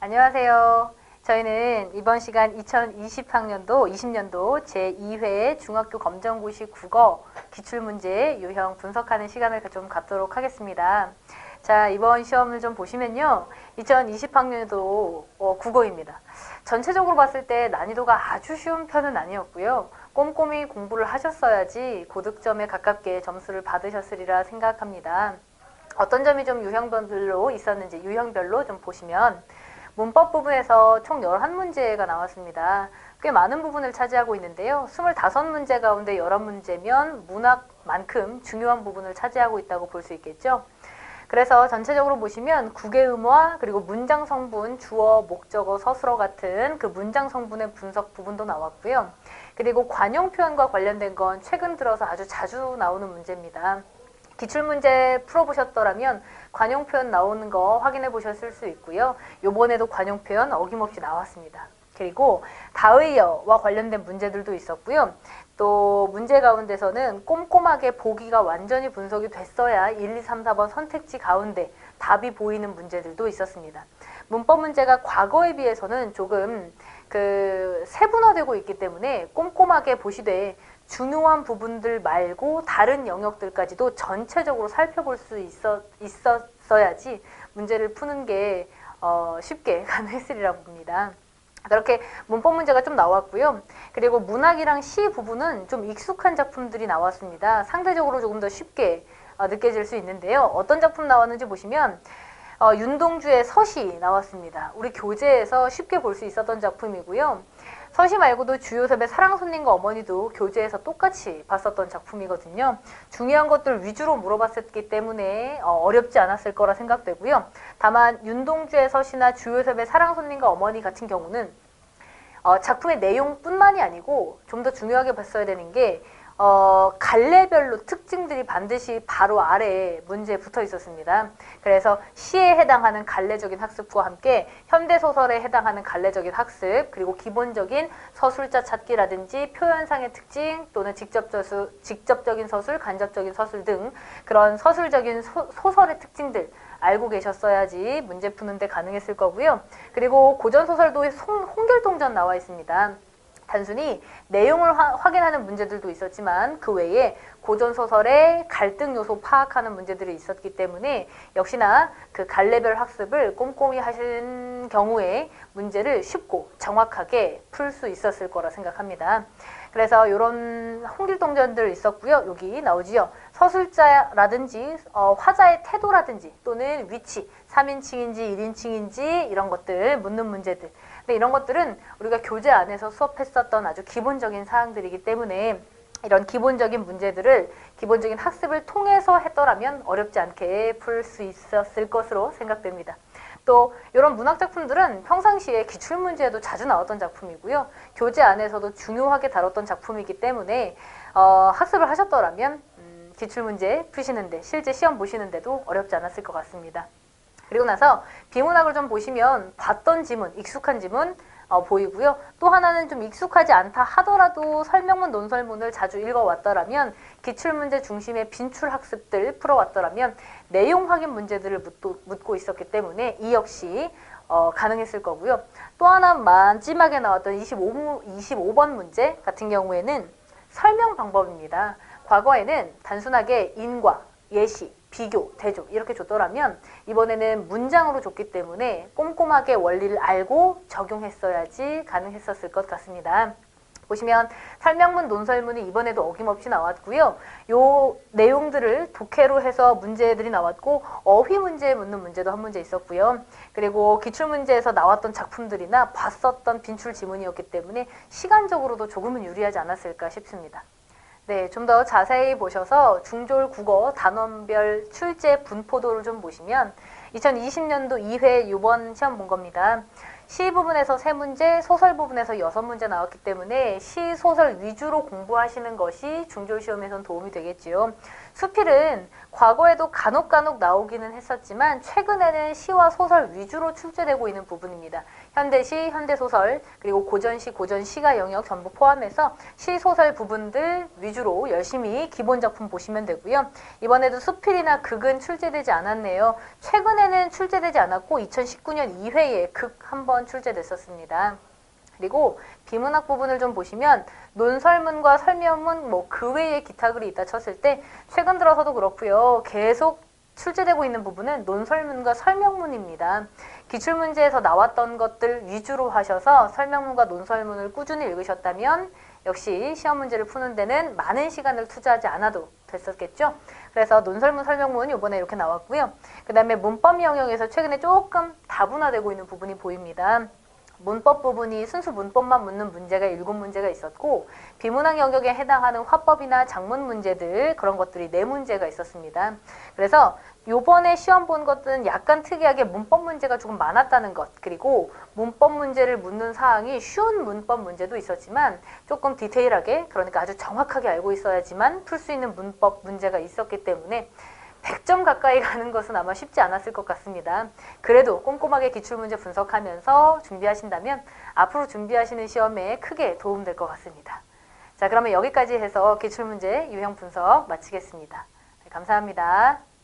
안녕하세요. 저희는 이번 시간 2020학년도 20년도 제2회 중학교 검정고시 국어 기출문제 유형 분석하는 시간을 좀 갖도록 하겠습니다. 자, 이번 시험을 좀 보시면요. 2020학년도 국어입니다. 전체적으로 봤을 때 난이도가 아주 쉬운 편은 아니었고요. 꼼꼼히 공부를 하셨어야지 고득점에 가깝게 점수를 받으셨으리라 생각합니다. 어떤 점이 좀 유형별로 있었는지 유형별로 좀 보시면 문법 부분에서 총 11문제가 나왔습니다. 꽤 많은 부분을 차지하고 있는데요. 25문제 가운데 11문제면 문학만큼 중요한 부분을 차지하고 있다고 볼 수 있겠죠. 그래서 전체적으로 보시면 국외음화 그리고 문장 성분, 주어, 목적어, 서술어 같은 그 문장 성분의 분석 부분도 나왔고요. 그리고 관용 표현과 관련된 건 최근 들어서 아주 자주 나오는 문제입니다. 기출문제 풀어보셨더라면 관용 표현 나오는 거 확인해 보셨을 수 있고요. 요번에도 관용 표현 어김없이 나왔습니다. 그리고 다의어와 관련된 문제들도 있었고요. 또 문제 가운데서는 꼼꼼하게 보기가 완전히 분석이 됐어야 1, 2, 3, 4번 선택지 가운데 답이 보이는 문제들도 있었습니다. 문법 문제가 과거에 비해서는 조금 세분화되고 있기 때문에 꼼꼼하게 보시되 중요한 부분들 말고 다른 영역들까지도 전체적으로 살펴볼 수 있었어야지 문제를 푸는 게 쉽게 가능했으리라고 봅니다. 그렇게 문법 문제가 좀 나왔고요. 그리고 문학이랑 시 부분은 좀 익숙한 작품들이 나왔습니다. 상대적으로 조금 더 쉽게 느껴질 수 있는데요. 어떤 작품 나왔는지 보시면 윤동주의 서시 나왔습니다. 우리 교재에서 쉽게 볼 수 있었던 작품이고요. 서시 말고도 주요섭의 사랑손님과 어머니도 교재에서 똑같이 봤었던 작품이거든요. 중요한 것들 위주로 물어봤었기 때문에 어렵지 않았을 거라 생각되고요. 다만 윤동주의 서시나 주요섭의 사랑손님과 어머니 같은 경우는 작품의 내용뿐만이 아니고 좀 더 중요하게 봤어야 되는 게 갈래별로 특징들이 반드시 바로 아래에 문제에 붙어 있었습니다. 그래서 시에 해당하는 갈래적인 학습과 함께 현대소설에 해당하는 갈래적인 학습, 그리고 기본적인 서술자 찾기라든지 표현상의 특징 또는 직접적인 서술, 간접적인 서술 등 그런 서술적인 소설의 특징들 알고 계셨어야지 문제 푸는데 가능했을 거고요. 그리고 고전소설도 홍길동전 나와 있습니다. 단순히 내용을 확인하는 문제들도 있었지만 그 외에 고전소설의 갈등 요소 파악하는 문제들이 있었기 때문에 역시나 그 갈래별 학습을 꼼꼼히 하신 경우에 문제를 쉽고 정확하게 풀 수 있었을 거라 생각합니다. 그래서 이런 홍길동전들 있었고요. 여기 나오지요. 서술자라든지 화자의 태도라든지 또는 위치, 3인칭인지 1인칭인지 이런 것들 묻는 문제들. 근데 이런 것들은 우리가 교재 안에서 수업했었던 아주 기본적인 사항들이기 때문에 이런 기본적인 문제들을 기본적인 학습을 통해서 했더라면 어렵지 않게 풀 수 있었을 것으로 생각됩니다. 또 이런 문학작품들은 평상시에 기출문제에도 자주 나왔던 작품이고요. 교재 안에서도 중요하게 다뤘던 작품이기 때문에 학습을 하셨더라면 기출문제 푸시는데 실제 시험 보시는데도 어렵지 않았을 것 같습니다. 그리고 나서 비문학을 좀 보시면 봤던 지문, 익숙한 지문 보이고요. 또 하나는 좀 익숙하지 않다 하더라도 설명문, 논설문을 자주 읽어왔더라면 기출문제 중심의 빈출학습들 풀어왔더라면 내용 확인 문제들을 묻고 있었기 때문에 이 역시 가능했을 거고요. 또 하나 마지막에 나왔던 25번 문제 같은 경우에는 설명 방법입니다. 과거에는 단순하게 인과, 예시, 비교, 대조 이렇게 줬더라면 이번에는 문장으로 줬기 때문에 꼼꼼하게 원리를 알고 적용했어야지 가능했었을 것 같습니다. 보시면 설명문, 논설문이 이번에도 어김없이 나왔고요. 요 내용들을 독해로 해서 문제들이 나왔고 어휘 문제 묻는 문제도 한 문제 있었고요. 그리고 기출문제에서 나왔던 작품들이나 봤었던 빈출 지문이었기 때문에 시간적으로도 조금은 유리하지 않았을까 싶습니다. 네, 좀 더 자세히 보셔서 중졸 국어 단원별 출제 분포도를 좀 보시면 2020년도 2회 이번 시험 본 겁니다. 시 부분에서 3문제, 소설 부분에서 6문제 나왔기 때문에 시, 소설 위주로 공부하시는 것이 중졸 시험에선 도움이 되겠지요. 수필은 과거에도 간혹 나오기는 했었지만 최근에는 시와 소설 위주로 출제되고 있는 부분입니다. 현대시, 현대소설, 그리고 고전시, 고전시가 영역 전부 포함해서 시, 소설 부분들 위주로 열심히 기본 작품 보시면 되고요. 이번에도 수필이나 극은 출제되지 않았네요. 최근에는 출제되지 않았고 2019년 2회에 극 한 번 출제됐었습니다. 그리고 비문학 부분을 좀 보시면 논설문과 설명문 그 외에 기타 글이 있다 쳤을 때 최근 들어서도 그렇고요. 계속 출제되고 있는 부분은 논설문과 설명문입니다. 기출문제에서 나왔던 것들 위주로 하셔서 설명문과 논설문을 꾸준히 읽으셨다면 역시 시험 문제를 푸는 데는 많은 시간을 투자하지 않아도 됐었겠죠. 그래서 논설문, 설명문 이번에 이렇게 나왔고요. 그 다음에 문법 영역에서 최근에 조금 다분화되고 있는 부분이 보입니다. 문법 부분이 순수 문법만 묻는 문제가 7문제가 있었고 비문학 영역에 해당하는 화법이나 작문 문제들 그런 것들이 4문제가 있었습니다. 그래서 요번에 시험 본 것들은 약간 특이하게 문법 문제가 조금 많았다는 것, 그리고 문법 문제를 묻는 사항이 쉬운 문법 문제도 있었지만 조금 디테일하게, 그러니까 아주 정확하게 알고 있어야지만 풀 수 있는 문법 문제가 있었기 때문에 100점 가까이 가는 것은 아마 쉽지 않았을 것 같습니다. 그래도 꼼꼼하게 기출문제 분석하면서 준비하신다면 앞으로 준비하시는 시험에 크게 도움될 것 같습니다. 자, 그러면 여기까지 해서 기출문제 유형 분석 마치겠습니다. 네, 감사합니다.